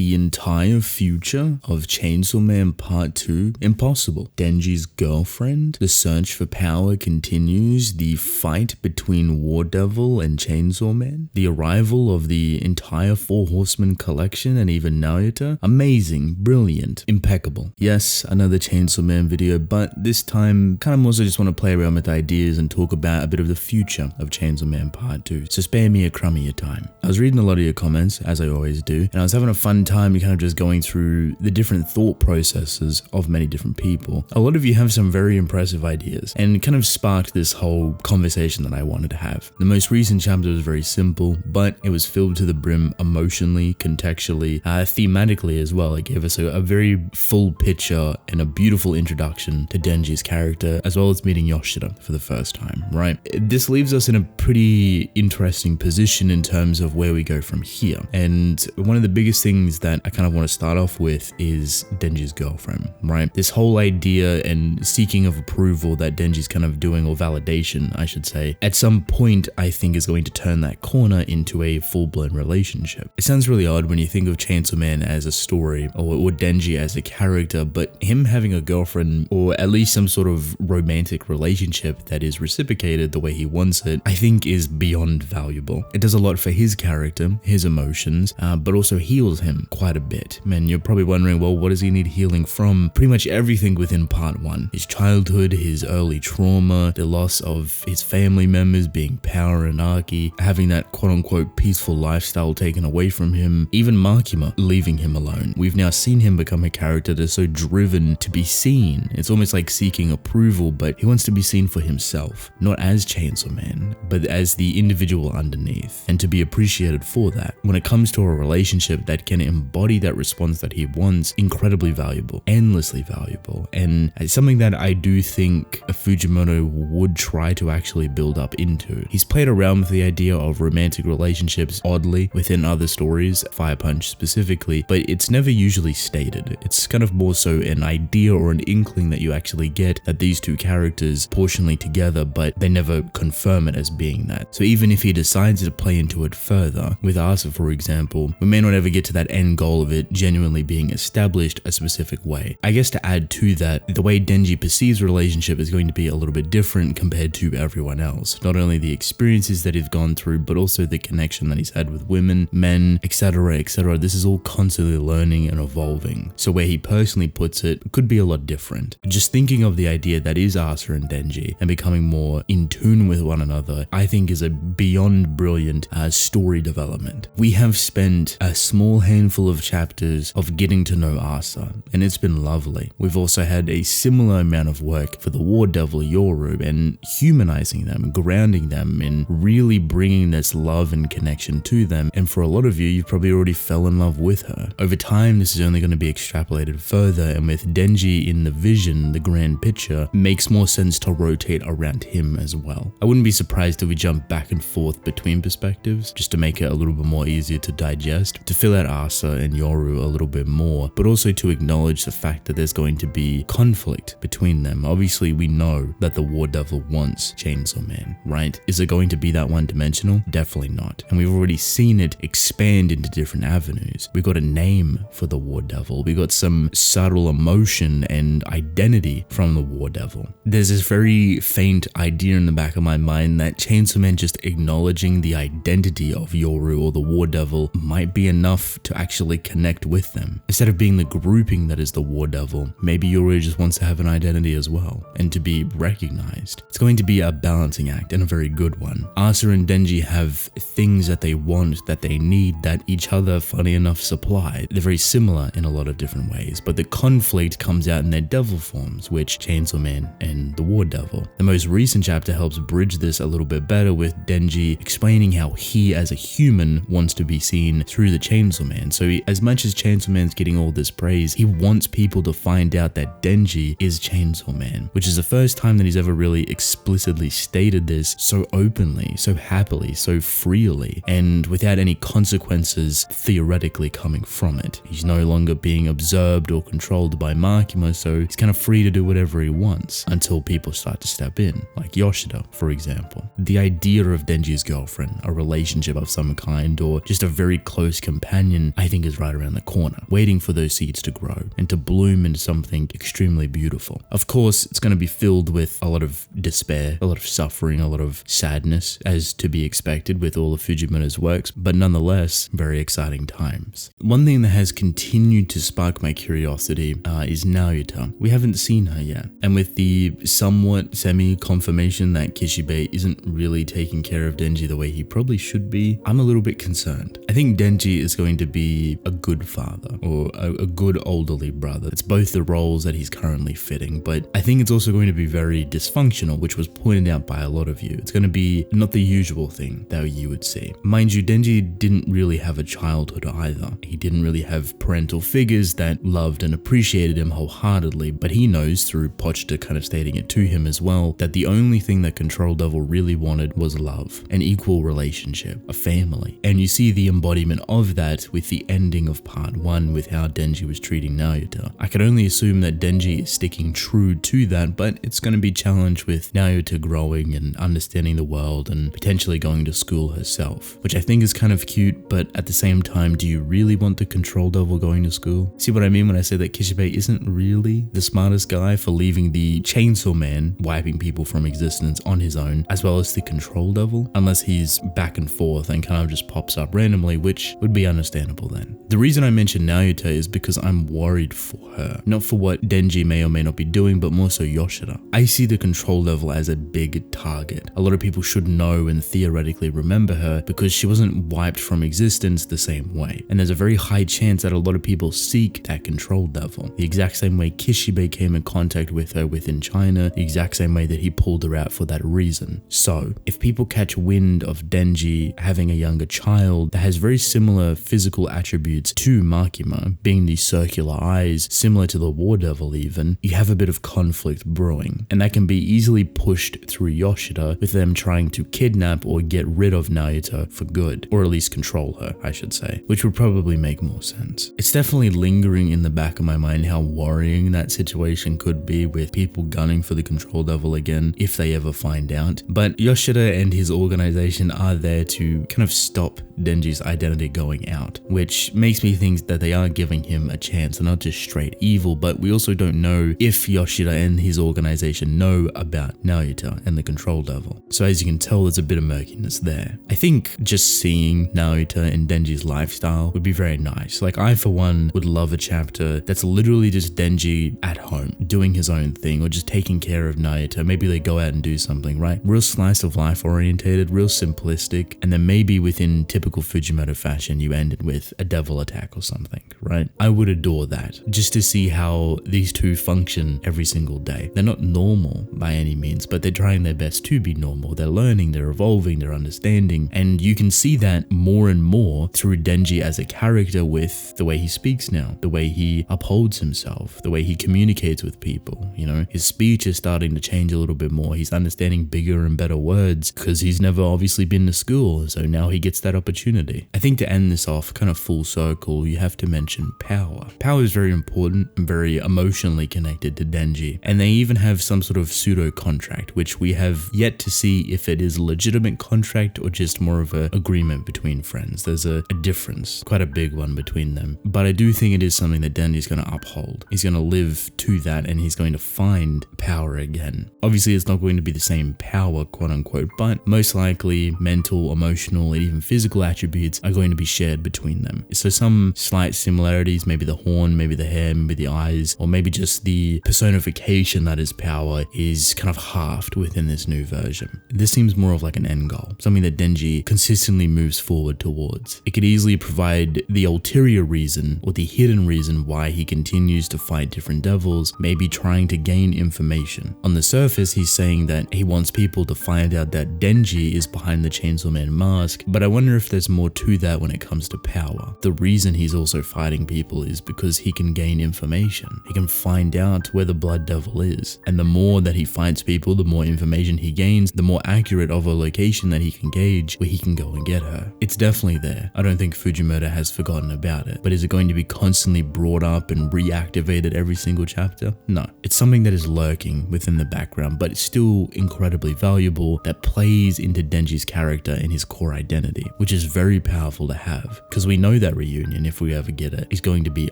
the entire future of Chainsaw Man Part 2 impossible. Denji's girlfriend, the search for power continues, the fight between War Devil and Chainsaw Man, the arrival of the entire Four Horsemen collection and even Naruto. Amazing, brilliant, impeccable. Yes, another Chainsaw Man video, but this time kind of also just want to play around with ideas and talk about a bit of the future of Chainsaw Man Part 2, so spare me a crumb of your time. I was reading a lot of your comments, as I always do, and I was having a fun time kind of just going through the different thought processes of many different people. A lot of you have some very impressive ideas, and it kind of sparked this whole conversation that I wanted to have. The most recent chapter was very simple, but it was filled to the brim emotionally, contextually, thematically as well. It gave us a very full picture and a beautiful introduction to Denji's character, as well as meeting Yoshida for the first time, right? This leaves us in a pretty interesting position in terms of where we go from here. And one of the biggest things that I kind of want to start off with is Denji's girlfriend, right? This whole idea and seeking of approval that Denji's kind of doing, or validation, I should say, at some point I think is going to turn that corner into a full-blown relationship. It sounds really odd when you think of Chainsaw Man as a story, or Denji as a character, but him having a girlfriend, or at least some sort of romantic relationship that is reciprocated the way he wants it, I think is beyond valuable. It does a lot for his character, his emotions, but also heals him quite a bit. Man, you're probably wondering, well, what does he need healing from? Pretty much everything within part 1. His childhood, his early trauma, the loss of his family members being power anarchy, having that quote-unquote peaceful lifestyle taken away from him, even Makima leaving him alone. We've now seen him become a character that's so driven to be seen. It's almost like seeking approval, but he wants to be seen for himself, not as Chainsaw Man, but as the individual underneath, and to be appreciated for that. When it comes to a relationship that can embody that response that he wants, incredibly valuable, endlessly valuable, and it's something that I do think Fujimoto would try to actually build up into. He's played around with the idea of romantic relationships oddly within other stories, Fire Punch specifically, but it's never usually stated. It's kind of more so an idea or an inkling that you actually get that these two characters portionally together, but they never confirm it as being that. So even if he decides to play into it further, with Asa for example, we may not ever get to that end goal of it genuinely being established a specific way. I guess to add to that, the way Denji perceives relationship is going to be a little bit different compared to everyone else. Not only the experiences that he's gone through, but also the connection that he's had with women, men, etc, etc. This is all constantly learning and evolving. So where he personally puts it could be a lot different. Just thinking of the idea that is Asa and Denji and becoming more in tune with one another, I think is a beyond brilliant story development. We have spent a small handful of chapters of getting to know Asa, and it's been lovely. We've also had a similar amount of work for the War Devil Yoru and humanizing them, grounding them, and really bringing this love and connection to them. And for a lot of you, you've probably already fell in love with her. Over time, this is only going to be extrapolated further, and with Denji in the vision, the grand picture, makes more sense to rotate around him as well. I wouldn't be surprised if we jump back and forth between perspectives, just to make it a little bit more easier to digest, to fill out Asa and Yoru a little bit more, but also to acknowledge the fact that there's going to be conflict between them. Obviously, we know that the War Devil wants Chainsaw Man, right? Is it going to be that one-dimensional? Definitely not. And we've already seen it expand into different avenues. We got a name for the War Devil. We got some subtle emotion and identity from the War Devil. There's this very faint idea in the back of my mind that Chainsaw Man just acknowledging the identity of Yoru or the War Devil might be enough to actually connect with them. Instead of being the grouping that is the War Devil, maybe Yoru just wants to have an identity as well and to be recognized. It's going to be a balancing act and a very good one. Asa and Denji have things that they want, that they need, that each other, funny enough, supply. They're very similar in a lot of different ways, but the conflict comes out in their devil forms, which Chainsaw Man and the War Devil. The most recent chapter helps bridge this a little bit better, with Denji explaining how he as a human wants to be seen through the Chainsaw Man. So as much as Chainsaw Man's getting all this praise, he wants people to find out that Denji is Chainsaw Man, which is the first time that he's ever really explicitly stated this so openly, so happily, so freely, and without any consequences theoretically coming from it. He's no longer being observed or controlled by Makima, so he's kind of free to do whatever he wants until people start to step in, like Yoshida, for example. The idea of Denji's girlfriend, a relationship of some kind, or just a very close companion, I think is right around the corner, waiting for those seeds to grow and to bloom into something extremely beautiful. Of course, it's going to be filled with a lot of despair, a lot of suffering, a lot of sadness, as to be expected with all of Fujimoto's works, but nonetheless, very exciting times. One thing that has continued to spark my curiosity is Naruto. We haven't seen her yet, and with the somewhat semi-confirmation that Kishibe isn't really taking care of Denji the way he probably should be, I'm a little bit concerned. I think Denji is going to be a good father, or a good elderly brother. It's both the roles that he's currently fitting, but I think it's also going to be very dysfunctional, which was pointed out by a lot of you. It's going to be not the usual thing that you would see. Mind you, Denji didn't really have a childhood either. He didn't really have parental figures that loved and appreciated him wholeheartedly, but he knows through Pochta kind of stating it to him as well, that the only thing that Control Devil really wanted was love, an equal relationship, a family. And you see the embodiment of that with the ending of part 1 with how Denji was treating Naruto. I can only assume that Denji is sticking true to that, but it's going to be challenged with Naruto growing and understanding the world and potentially going to school herself, which I think is kind of cute, but at the same time, do you really want the Control Devil going to school? See what I mean when I say that Kishibe isn't really the smartest guy for leaving the Chainsaw Man wiping people from existence on his own, as well as the Control Devil, unless he's back and forth and kind of just pops up randomly, which would be understandable then. The reason I mention Naruto is because I'm worried for her, not for what Denji may or may not be doing, but more so Yoshida. I see the Control Devil as a big target. A lot of people should know and theoretically remember her because she wasn't wiped from existence the same way, and there's a very high chance that a lot of people seek that Control Devil, the exact same way Kishibe came in contact with her within China, the exact same way that he pulled her out for that reason. So if people catch wind of Denji having a younger child that has very similar physical attributes to Makima, being the circular eyes, similar to the War Devil even, you have a bit of conflict brewing, and that can be easily pushed through Yoshida with them trying to kidnap or get rid of Naruto for good, or at least control her, I should say, which would probably make more sense. It's definitely lingering in the back of my mind how worrying that situation could be with people gunning for the Control Devil again if they ever find out, but Yoshida and his organization are there to kind of stop Denji's identity going out, which makes me think that they are giving him a chance and not just straight evil, but we also don't know if Yoshida and his organization know about Naruto and the Control Devil. So as you can tell, there's a bit of murkiness there. I think just seeing Naruto and Denji's lifestyle would be very nice. Like, I for one would love a chapter that's literally just Denji at home doing his own thing, or just taking care of Naruto. Maybe they go out and do something, right? Real slice of life orientated, real simplistic, and then maybe within typical Fujimoto fashion you ended with a devil attack or something, right? I would adore that, just to see how these two function every single day. They're not normal by any means, but they're trying their best to be normal. They're learning, they're evolving, they're understanding, and you can see that more and more through Denji as a character with the way he speaks now, the way he upholds himself, the way he communicates with people, you know? His speech is starting to change a little bit more. He's understanding bigger and better words because he's never obviously been to school, so now he gets that opportunity. I think to end this off kind of full circle, you have to mention power. Power is very important and very emotionally connected to Denji, and they even have some sort of pseudo contract, which we have yet to see if it is a legitimate contract or just more of an agreement between friends. There's a difference, quite a big one between them, but I do think it is something that Denji's going to uphold. He's going to live to that, and he's going to find power again. Obviously it's not going to be the same power, quote unquote, but most likely mental, emotional, and even physical attributes are going to be shared between them. So some slight similarities, maybe the horn, maybe the hair, maybe the eyes, or maybe just the personification that is power is kind of halved within this new version. This seems more of like an end goal, something that Denji consistently moves forward towards. It could easily provide the ulterior reason or the hidden reason why he continues to fight different devils, maybe trying to gain information. On the surface, he's saying that he wants people to find out that Denji is behind the Chainsaw Man mask, but I wonder if there's more to that when it comes to power. The reason he's also fighting people is because he can gain information. He can find out where the Blood Devil is, and the more that he fights people, the more information he gains, the more accurate of a location that he can gauge where he can go and get her. It's definitely there. I don't think Fujimoto has forgotten about it, but is it going to be constantly brought up and reactivated every single chapter? No. It's something that is lurking within the background, but it's still incredibly valuable, that plays into Denji's character and his core identity, which is very powerful to have, because we know know that reunion, if we ever get it, is going to be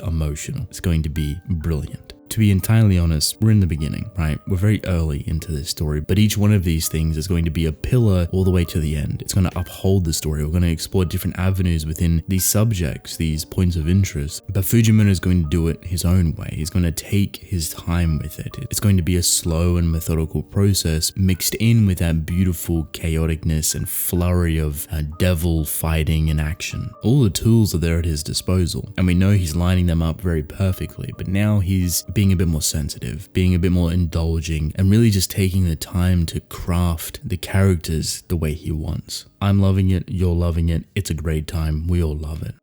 emotional. It's going to be brilliant. To be entirely honest, we're in the beginning, right? We're very early into this story, but each one of these things is going to be a pillar all the way to the end. It's going to uphold the story. We're going to explore different avenues within these subjects, these points of interest. But Fujimoto is going to do it his own way. He's going to take his time with it. It's going to be a slow and methodical process mixed in with that beautiful chaoticness and flurry of devil fighting and action. All the tools are there at his disposal, and we know he's lining them up very perfectly, but now he's being a bit more sensitive, being a bit more indulging, and really just taking the time to craft the characters the way he wants. I'm loving it, you're loving it, it's a great time, we all love it.